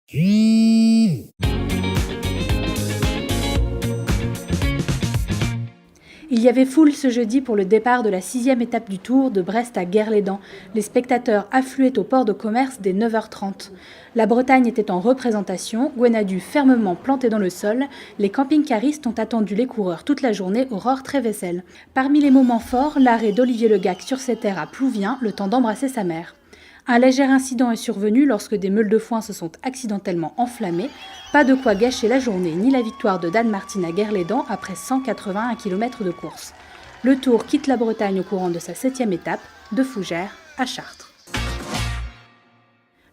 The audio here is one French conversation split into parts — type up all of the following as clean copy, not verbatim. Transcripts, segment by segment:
Il y avait foule ce jeudi pour le départ de la 6e étape du Tour de Brest à Guerre-les-Dents. Les spectateurs affluaient au port de commerce dès 9h30. La Bretagne était en représentation, Gwenadu fermement planté dans le sol. Les camping-caristes ont attendu les coureurs toute la journée au Rohr-Trévessel. Parmi les moments forts, l'arrêt d'Olivier Le Gac sur ses terres à Plouvien, le temps d'embrasser sa mère. Un léger incident est survenu lorsque des meules de foin se sont accidentellement enflammées. Pas de quoi gâcher la journée ni la victoire de Dan Martin à Guerre-les-Dents après 181 km de course. Le Tour quitte la Bretagne au courant de sa 7e étape, de Fougères à Chartres.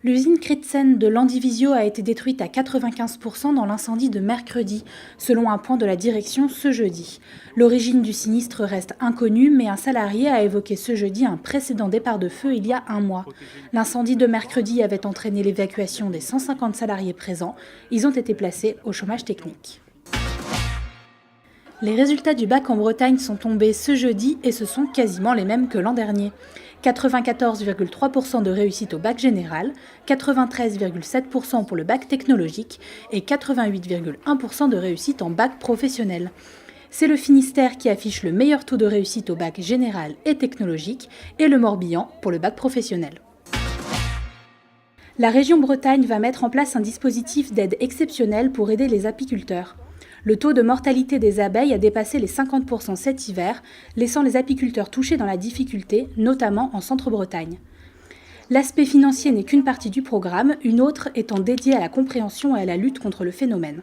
L'usine Kritsen de Landivisio a été détruite à 95% dans l'incendie de mercredi, selon un point de la direction ce jeudi. L'origine du sinistre reste inconnue, mais un salarié a évoqué ce jeudi un précédent départ de feu il y a un mois. L'incendie de mercredi avait entraîné l'évacuation des 150 salariés présents. Ils ont été placés au chômage technique. Les résultats du bac en Bretagne sont tombés ce jeudi et ce sont quasiment les mêmes que l'an dernier. 94,3% de réussite au bac général, 93,7% pour le bac technologique et 88,1% de réussite en bac professionnel. C'est le Finistère qui affiche le meilleur taux de réussite au bac général et technologique et le Morbihan pour le bac professionnel. La région Bretagne va mettre en place un dispositif d'aide exceptionnelle pour aider les apiculteurs. Le taux de mortalité des abeilles a dépassé les 50% cet hiver, laissant les apiculteurs touchés dans la difficulté, notamment en Centre-Bretagne. L'aspect financier n'est qu'une partie du programme, une autre étant dédiée à la compréhension et à la lutte contre le phénomène.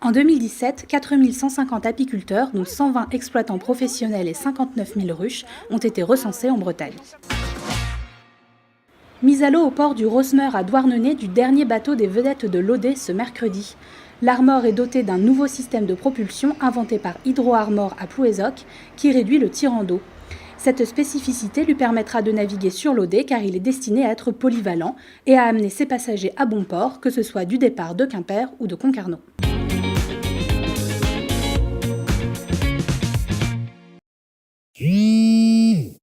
En 2017, 4150 apiculteurs, dont 120 exploitants professionnels et 59 000 ruches, ont été recensés en Bretagne. Mise à l'eau au port du Rosemer à Douarnenez du dernier bateau des vedettes de l'Odet ce mercredi. L'Armor est doté d'un nouveau système de propulsion inventé par Hydro-Armor à Plouézoc qui réduit le tirant d'eau. Cette spécificité lui permettra de naviguer sur l'Odet car il est destiné à être polyvalent et à amener ses passagers à bon port, que ce soit du départ de Quimper ou de Concarneau.